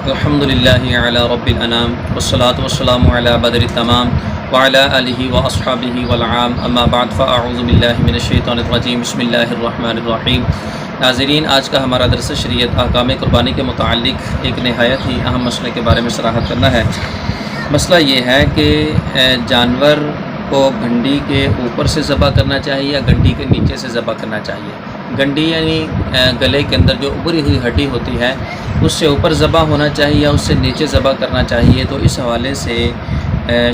الحمدللہ علی رب الانام والصلاة والسلام علی بدر التمام وعلی آلہ واصحابہ والعام اما بعد فاعوذ باللہ من الشیطان الرجیم بسم اللہ الرحمن الرحیم۔ ناظرین، آج کا ہمارا درس شریعت احکام قربانی کے متعلق ایک نہایت ہی اہم مسئلے کے بارے میں صراحت کرنا ہے۔ مسئلہ یہ ہے کہ جانور کو گھنڈی کے اوپر سے ذبح کرنا چاہیے یا گھنڈی کے نیچے سے ذبح کرنا چاہیے۔ گنڈی یعنی گلے کے اندر جو ابری ہوئی ہڈی ہوتی ہے اس سے اوپر ذبح ہونا چاہیے یا اس سے نیچے ذبح کرنا چاہیے۔ تو اس حوالے سے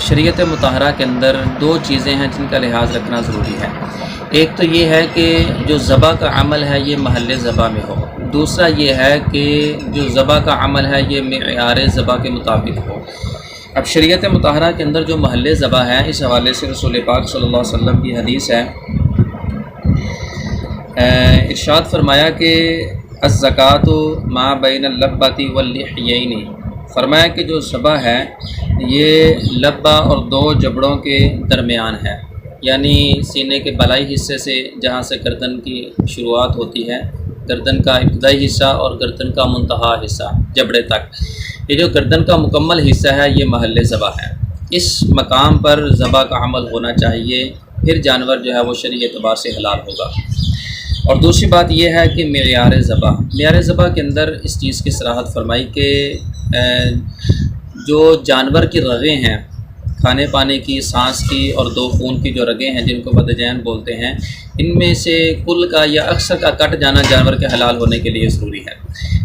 شریعت مطہرہ کے اندر دو چیزیں ہیں جن کا لحاظ رکھنا ضروری ہے۔ ایک تو یہ ہے کہ جو ذبح کا عمل ہے یہ محل ذبح میں ہو، دوسرا یہ ہے کہ جو ذبح کا عمل ہے یہ معیار ذبح کے مطابق ہو۔ اب شریعت مطہرہ کے اندر جو محل ذبح ہے اس حوالے سے رسول پاک صلی اللہ علیہ وسلم کی حدیث ہے، ارشاد فرمایا کہ الزکوٰۃ ما بین اللبۃ واللحیین، فرمایا کہ جو ذبح ہے یہ لبہ اور دو جبڑوں کے درمیان ہے، یعنی سینے کے بالائی حصے سے جہاں سے گردن کی شروعات ہوتی ہے، گردن کا ابتدائی حصہ اور گردن کا منتہا حصہ جبڑے تک، یہ جو گردن کا مکمل حصہ ہے یہ محل ذبح ہے۔ اس مقام پر ذبح کا عمل ہونا چاہیے، پھر جانور جو ہے وہ شرعی اعتبار سے حلال ہوگا۔ اور دوسری بات یہ ہے کہ معیار ذبح کے اندر اس چیز کی صراحت فرمائی کہ جو جانور کی رگیں ہیں، کھانے پانے کی، سانس کی اور دو خون کی جو رگیں ہیں جن کو بدجین بولتے ہیں، ان میں سے کل کا یا اکثر کا کٹ جانا جانور کے حلال ہونے کے لیے ضروری ہے۔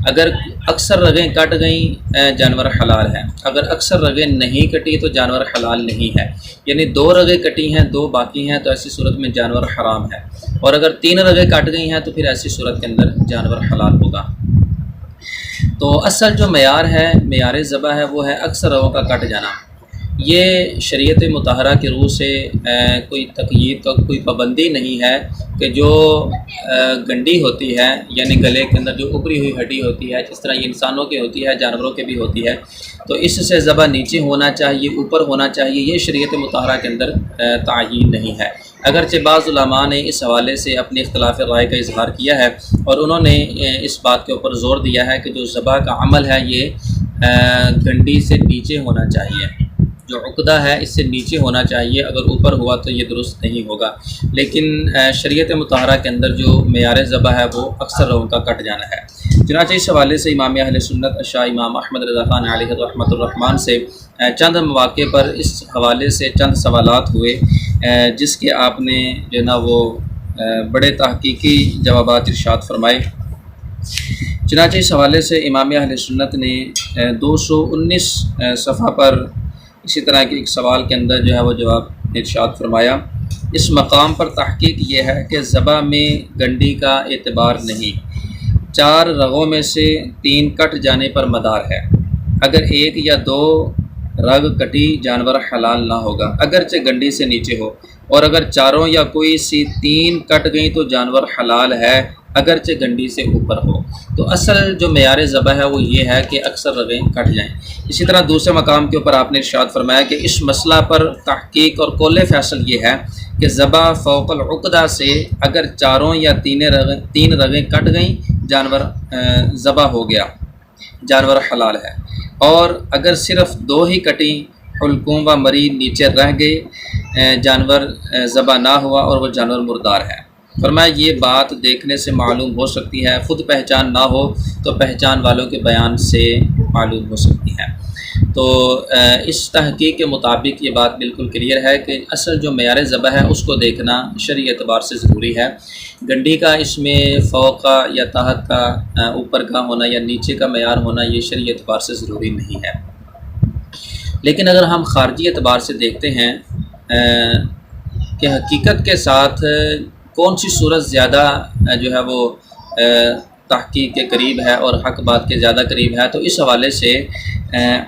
اگر اکثر رگیں کٹ گئیں جانور حلال ہے، اگر اکثر رگیں نہیں کٹی تو جانور حلال نہیں ہے، یعنی دو رگیں کٹی ہیں دو باقی ہیں تو ایسی صورت میں جانور حرام ہے، اور اگر تین رگیں کٹ گئی ہیں تو پھر ایسی صورت کے اندر جانور حلال ہوگا۔ تو اصل جو معیار ہے، معیار ذبح ہے، وہ ہے اکثر رگوں کا کٹ جانا۔ یہ شریعت مطہرہ کے روح سے کوئی تقیید کا کوئی پابندی نہیں ہے کہ جو گنڈی ہوتی ہے یعنی گلے کے اندر جو ابری ہوئی ہڈی ہوتی ہے، جس طرح یہ انسانوں کی ہوتی ہے جانوروں کے بھی ہوتی ہے، تو اس سے ذبح نیچے ہونا چاہیے اوپر ہونا چاہیے، یہ شریعت مطہرہ کے اندر تعیین نہیں ہے۔ اگرچہ بعض علماء نے اس حوالے سے اپنی اختلاف رائے کا اظہار کیا ہے اور انہوں نے اس بات کے اوپر زور دیا ہے کہ جو ذبح کا عمل ہے یہ گنڈی سے نیچے ہونا چاہیے، جو عقدہ ہے اس سے نیچے ہونا چاہیے، اگر اوپر ہوا تو یہ درست نہیں ہوگا۔ لیکن شریعت مطہرہ کے اندر جو معیار ذبح ہے وہ اکثر رگوں کا کٹ جانا ہے۔ چنانچہ اس حوالے سے امام اہل سنت شاہ امام احمد رضا خان علیہ رحمۃ الرحمن سے چند مواقع پر اس حوالے سے چند سوالات ہوئے جس کے آپ نے جو نا وہ بڑے تحقیقی جوابات ارشاد فرمائے۔ چنانچہ اس حوالے سے امام اہل سنت نے 219 صفحہ پر اسی طرح کے ایک سوال کے اندر جو ہے وہ جواب ارشاد فرمایا۔ اس مقام پر تحقیق یہ ہے کہ ذبح میں گنڈی کا اعتبار نہیں، 4 رگوں میں سے 3 کٹ جانے پر مدار ہے، اگر 1 یا 2 رگ کٹی جانور حلال نہ ہوگا اگرچہ گنڈی سے نیچے ہو، اور اگر 4 یا کوئی سی 3 کٹ گئیں تو جانور حلال ہے اگرچہ گنڈی سے اوپر ہو۔ تو اصل جو معیار ذبح ہے وہ یہ ہے کہ اکثر رگیں کٹ جائیں۔ اسی طرح دوسرے مقام کے اوپر آپ نے ارشاد فرمایا کہ اس مسئلہ پر تحقیق اور قول فیصل یہ ہے کہ ذبح فوق العقدہ سے اگر 4 یا 3 رگیں کٹ گئیں جانور ذبح ہو گیا، جانور حلال ہے، اور اگر صرف 2 ہی کٹیں حلقوں و مری نیچے رہ گئے جانور ذبح نہ ہوا اور وہ جانور مردار ہے۔ فرمایا یہ بات دیکھنے سے معلوم ہو سکتی ہے، خود پہچان نہ ہو تو پہچان والوں کے بیان سے معلوم ہو سکتی ہے۔ تو اس تحقیق کے مطابق یہ بات بالکل کلیئر ہے کہ اصل جو معیار ذبح ہے اس کو دیکھنا شرعی اعتبار سے ضروری ہے۔ گنڈی کا اس میں فوق کا یا تحت کا، اوپر کا ہونا یا نیچے کا معیار ہونا یہ شرعی اعتبار سے ضروری نہیں ہے۔ لیکن اگر ہم خارجی اعتبار سے دیکھتے ہیں کہ حقیقت کے ساتھ کون سی صورت زیادہ جو ہے وہ تحقیق کے قریب ہے اور حق بات کے زیادہ قریب ہے، تو اس حوالے سے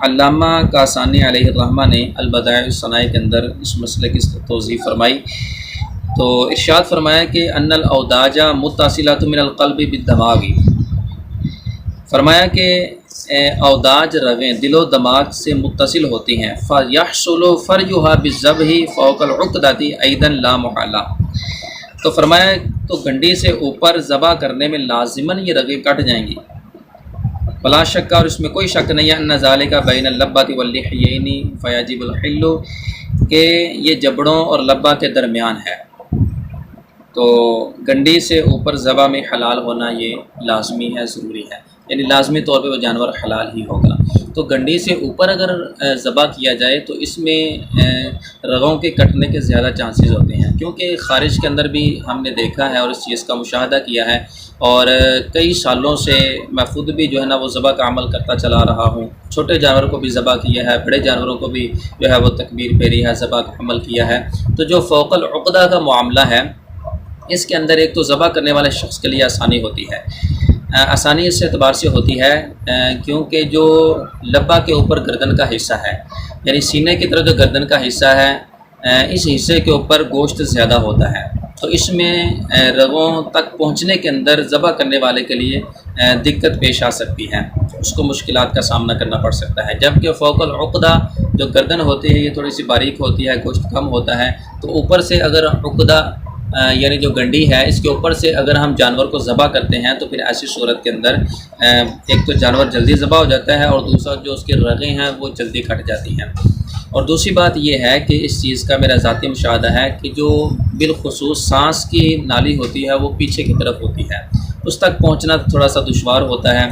علامہ کاسانی علیہ الرحمہ نے البدائع الصنائع کے اندر اس مسئلے کی توضیح فرمائی۔ تو ارشاد فرمایا کہ ان الاوداج متصلۃ من القلب بالدماغ، فرمایا کہ اوداج رگیں دل و دماغ سے متصل ہوتی ہیں، فیحصل فرجها بالذبح فوق العقدۃ ایضا لا محالہ، تو فرمایا تو گنڈی سے اوپر ذبح کرنے میں لازماً یہ رگیں کٹ جائیں گی، ولا شک، اور اس میں کوئی شک نہیں ہے، ان ذالک بین اللبۃ واللحیین فیجب الحل، کہ یہ جبڑوں اور لبہ کے درمیان ہے، تو گنڈی سے اوپر ذبح میں حلال ہونا یہ لازمی ہے، ضروری ہے، یعنی لازمی طور پہ وہ جانور حلال ہی ہوگا۔ تو گنڈی سے اوپر اگر ذبح کیا جائے تو اس میں رگوں کے کٹنے کے زیادہ چانسز ہوتے ہیں، کیونکہ خارج کے اندر بھی ہم نے دیکھا ہے اور اس چیز کا مشاہدہ کیا ہے، اور کئی سالوں سے میں خود بھی جو ہے نا وہ ذبح کا عمل کرتا چلا رہا ہوں، چھوٹے جانور کو بھی ذبح کیا ہے، بڑے جانوروں کو بھی جو ہے وہ تکبیر پیری ہے، ذبح کا عمل کیا ہے۔ تو جو فوق العقدہ کا معاملہ ہے، اس کے اندر ایک تو ذبح کرنے والے شخص کے لیے آسانی ہوتی ہے، آسانی اس اعتبار سے ہوتی ہے کیونکہ جو لبہ کے اوپر گردن کا حصہ ہے، یعنی سینے کی طرف جو گردن کا حصہ ہے، اس حصے کے اوپر گوشت زیادہ ہوتا ہے، تو اس میں رگوں تک پہنچنے کے اندر ذبح کرنے والے کے لیے دقت پیش آ سکتی ہے، اس کو مشکلات کا سامنا کرنا پڑ سکتا ہے۔ جبکہ فوق العقدہ جو گردن ہوتی ہے یہ تھوڑی سی باریک ہوتی ہے، گوشت کم ہوتا ہے، تو اوپر سے اگر عقدہ یعنی جو گنڈی ہے اس کے اوپر سے اگر ہم جانور کو ذبح کرتے ہیں تو پھر ایسی صورت کے اندر ایک تو جانور جلدی ذبح ہو جاتا ہے، اور دوسرا جو اس کے رگیں ہیں وہ جلدی کٹ جاتی ہیں۔ اور دوسری بات یہ ہے کہ اس چیز کا میرا ذاتی مشاہدہ ہے کہ جو بالخصوص سانس کی نالی ہوتی ہے وہ پیچھے کی طرف ہوتی ہے، اس تک پہنچنا تھوڑا سا دشوار ہوتا ہے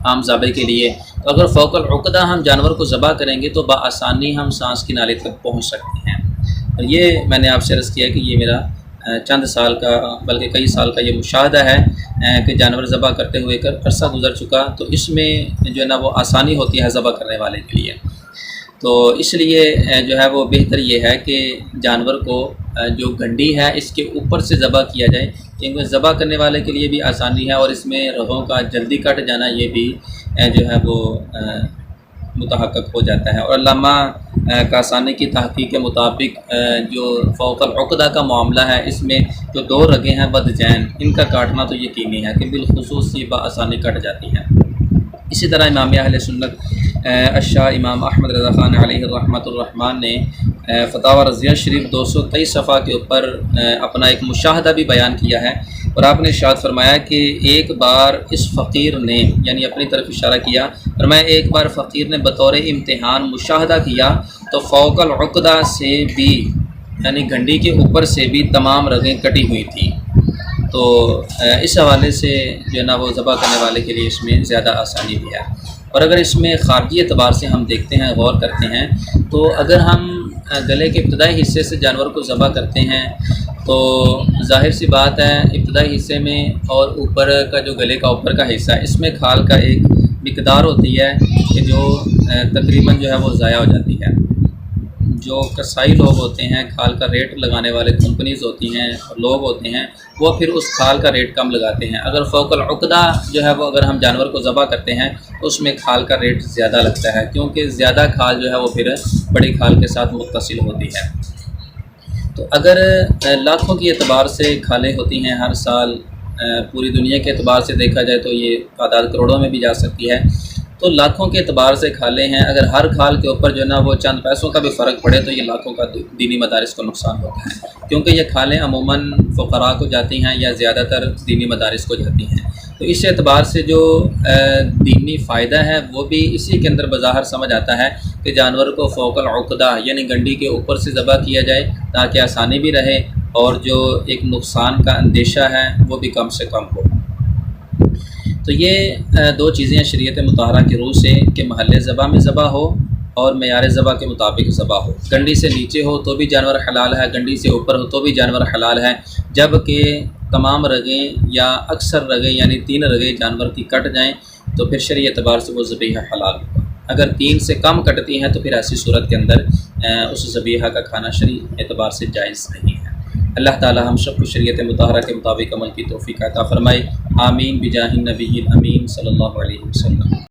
عام ذابح کے لیے، تو اگر فوق العقدہ ہم جانور کو ذبح کریں گے تو بآسانی ہم سانس کی نالی تک پہنچ سکتے ہیں۔ اور یہ میں نے آپ سے عرض کیا کہ یہ میرا چند سال کا بلکہ کئی سال کا یہ مشاہدہ ہے کہ جانور ذبح کرتے ہوئے عرصہ گزر چکا، تو اس میں جو ہے نا وہ آسانی ہوتی ہے ذبح کرنے والے کے لیے، تو اس لیے جو ہے وہ بہتر یہ ہے کہ جانور کو جو گنڈی ہے اس کے اوپر سے ذبح کیا جائے، کیونکہ ذبح کرنے والے کے لیے بھی آسانی ہے، اور اس میں رگوں کا جلدی کٹ جانا یہ بھی جو ہے وہ متحقق ہو جاتا ہے۔ اور علامہ کاسانی کی تحقیق کے مطابق جو فوق العقدہ کا معاملہ ہے اس میں جو دو رگیں ہیں بدجین، ان کا کاٹنا تو یقینی ہے کہ بالخصوص یہ بآسانی کٹ جاتی ہیں۔ اسی طرح امام اہل سنت الشاہ امام احمد رضا خان علیہ الرحمۃ الرحمن نے فتاوی رضیہ شریف 223 صفحہ کے اوپر اپنا ایک مشاہدہ بھی بیان کیا ہے، اور آپ نے ارشاد فرمایا کہ ایک بار اس فقیر نے، یعنی اپنی طرف اشارہ کیا، فرمایا ایک بار فقیر نے بطور امتحان مشاہدہ کیا تو فوق العقدہ سے بھی، یعنی گھنڈی کے اوپر سے بھی تمام رگیں کٹی ہوئی تھیں، تو اس حوالے سے جو ہے نا وہ ذبح کرنے والے کے لیے اس میں زیادہ آسانی بھی ہے۔ اور اگر اس میں خارجی اعتبار سے ہم دیکھتے ہیں، غور کرتے ہیں، تو اگر ہم گلے کے ابتدائی حصے سے جانور کو ذبح کرتے ہیں تو ظاہر سی بات ہے ابتدائی حصے میں اور اوپر کا جو گلے کا اوپر کا حصہ ہے اس میں کھال کا ایک مقدار ہوتی ہے کہ جو تقریباً جو ہے وہ ضائع ہو جاتی ہے۔ جو کسائی لوگ ہوتے ہیں، کھال کا ریٹ لگانے والے کمپنیز ہوتی ہیں، لوگ ہوتے ہیں، وہ پھر اس کھال کا ریٹ کم لگاتے ہیں۔ اگر فوق العقدہ جو ہے وہ اگر ہم جانور کو ذبح کرتے ہیں تو اس میں کھال کا ریٹ زیادہ لگتا ہے، کیونکہ زیادہ کھال جو ہے وہ پھر بڑی کھال کے ساتھ متصل ہوتی ہے۔ تو اگر لاکھوں کی اعتبار سے کھالیں ہوتی ہیں ہر سال، پوری دنیا کے اعتبار سے دیکھا جائے تو یہ تعداد کروڑوں میں بھی جا سکتی ہے، تو لاکھوں کے اعتبار سے کھالیں ہیں، اگر ہر کھال کے اوپر جو ہے نا وہ چند پیسوں کا بھی فرق پڑے تو یہ لاکھوں کا دینی مدارس کو نقصان ہوتا ہے، کیونکہ یہ کھالیں عموماً فقراء کو جاتی ہیں یا زیادہ تر دینی مدارس کو جاتی ہیں، تو اس اعتبار سے جو دینی فائدہ ہے وہ بھی اسی کے اندر بظاہر سمجھ آتا ہے کہ جانور کو فوق العقدہ یعنی گنڈی کے اوپر سے ذبح کیا جائے تاکہ آسانی بھی رہے اور جو ایک نقصان کا اندیشہ ہے وہ بھی کم سے کم ہو۔ تو یہ دو چیزیں شریعت مطہرہ کی روح سے کہ محل ذبح میں ذبح ہو اور معیار ذبح کے مطابق ذبح ہو، گنڈی سے نیچے ہو تو بھی جانور حلال ہے، گنڈی سے اوپر ہو تو بھی جانور حلال ہے، جبکہ تمام رگیں یا اکثر رگیں یعنی 3 رگیں جانور کی کٹ جائیں تو پھر شرعی اعتبار سے وہ ذبیحہ حلال ہوگا۔ اگر 3 سے کم کٹتی ہیں تو پھر ایسی صورت کے اندر اس ذبیحہ کا کھانا شرعی اعتبار سے جائز نہیں ہے۔ اللہ تعالی ہم سب کو شریعت مطہرہ کے مطابق عمل کی توفیق عطا فرمائے، آمین بجاہ النبی الامین صلی اللہ علیہ وسلم۔